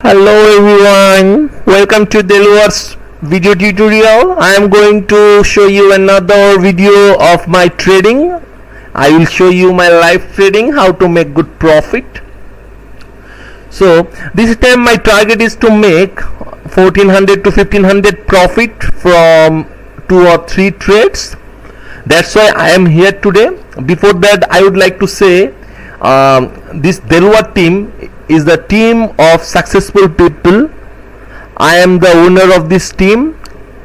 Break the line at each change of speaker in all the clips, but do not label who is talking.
Hello everyone, welcome to Deluar's video tutorial. I am going to show you another video of my trading. I will show you my live trading, how to make good profit. So this time my target is to make 1400 to 1500 profit from 2 or 3 trades. That's why I am here today. Before that, I would like to say this Deluar team is the team of successful people. I am the owner of this team.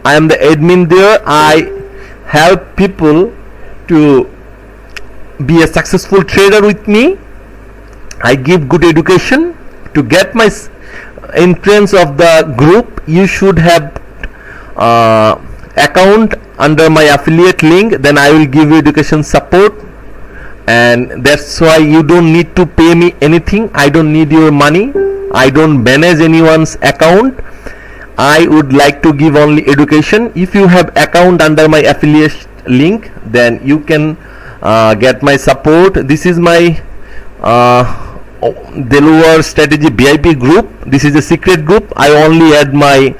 I am the admin there. I help people to be a successful trader with me. I give good education. To get my entrance of the group, you should have account under my affiliate link. Then I will give you education support, and that's why you don't need to pay me anything. I don't need your money. I don't manage anyone's account. I would like to give only education. If you have account under my affiliate link, then you can get my support. This is my Deluar strategy VIP group. This is a secret group. I only add my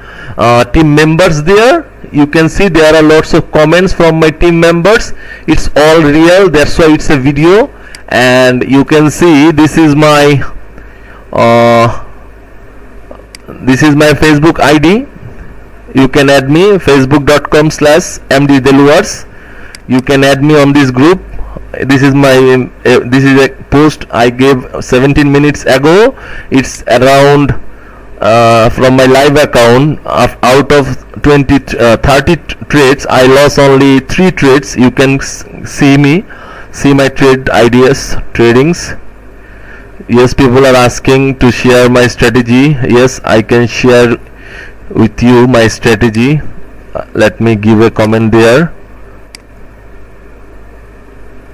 team members there. You can see there are lots of comments from my team members. It's all real, that's why it's a video. And you can see this is my Facebook ID. You can add me, facebook.com/mddeluars. You can add me on this group. This is my this is a post I gave 17 minutes ago. It's around from my live account. Out of 30 trades, I lost only 3 trades. You can see my trade ideas, tradings. Yes, people are asking to share my strategy. Yes, I can share with you my strategy. Let me give a comment there.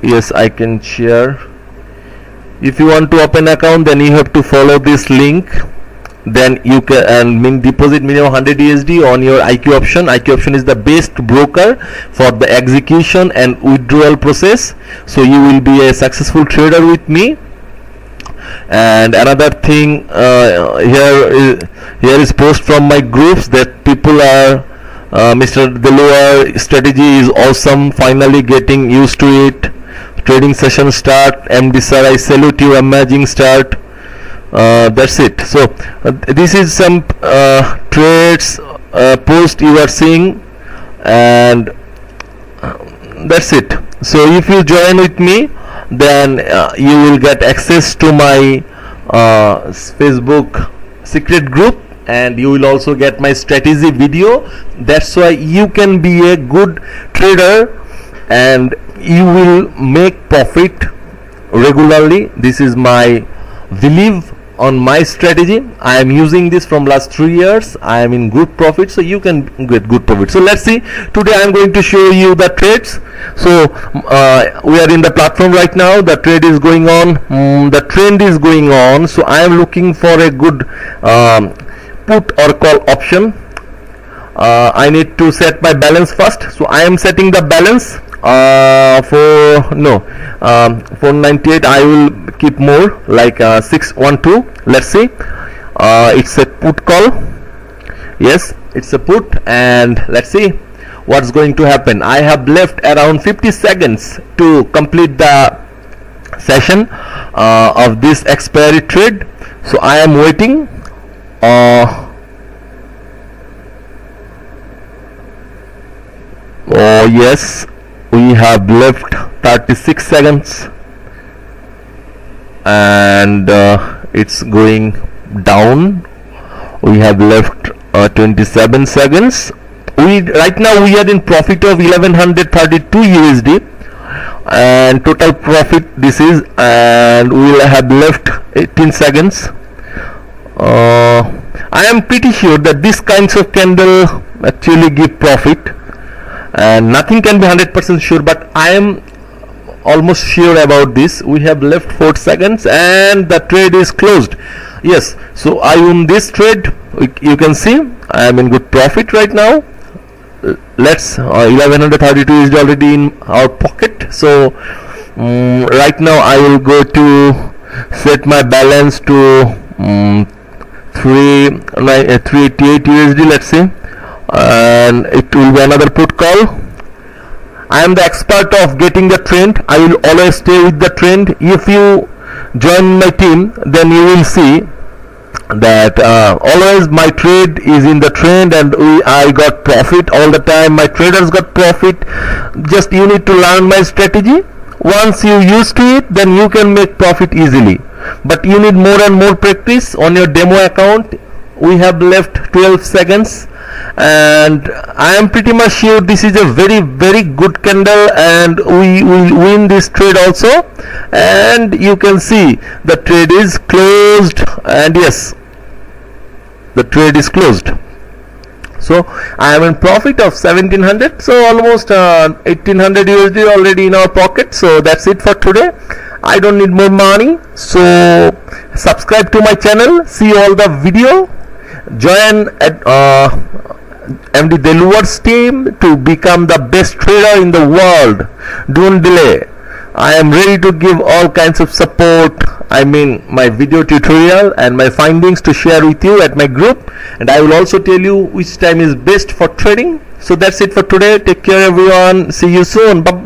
Yes, I can share. If you want to open account, then you have to follow this link. Then you can deposit minimum 100 USD on your IQ option. IQ option is the best broker for the execution and withdrawal process. So you will be a successful trader with me. And another thing, here is post from my groups that people are Mr. Deluar strategy is awesome. Finally getting used to it. Trading session start. MD sir, I salute you. Amazing start. That's it. So this is some trades post you are seeing, and that's it. So if you join with me, then you will get access to my Facebook secret group, and you will also get my strategy video. That's why you can be a good trader and you will make profit regularly. This is my belief on my strategy. I am using this from last 3 years. I am in good profit, so you can get good profit. So let's see. Today I am going to show you the trades. So we are in the platform right now. The trade is going on. The trend is going on. So I am looking for a good put or call option. I need to set my balance first. So I am setting the balance for 498. I will keep more, like 612. Let's see. It's a put call. Yes, it's a put, and let's see what's going to happen. I have left around 50 seconds to complete the session of this expiry trade. So I am waiting. Oh yes, we have left 36 seconds, and it's going down. We have left 27 seconds. Right now we are in profit of 1132 USD, and total profit this is, and we will have left 18 seconds. I am pretty sure that this kinds of candle actually give profit, and nothing can be 100% sure, but I am almost sure about this. We have left 4 seconds and the trade is closed. Yes, so I own this trade. You can see I am in good profit right now. Let's 1132 is already in our pocket. So right now I will go to set my balance to 388 USD, let's say, and it will be another put call. I am the expert of getting the trend. I will always stay with the trend. If you join my team, then you will see that always my trade is in the trend, and I got profit all the time. My traders got profit. Just you need to learn my strategy. Once you used to it, then you can make profit easily. But you need more and more practice on your demo account. We have left 12 seconds, and I am pretty much sure this is a very good candle, and we will win this trade also. And you can see the trade is closed, and yes, the trade is closed. So I am in profit of 1700, so almost 1800 USD already in our pocket. So that's it for today. I don't need more money, so subscribe to my channel, see all the video, join at MD Deluar's team to become the best trader in the world. Don't delay. I am ready to give all kinds of support. I mean my video tutorial and my findings to share with you at my group, and I will also tell you which time is best for trading. So that's it for today. Take care everyone. See you soon. Bye.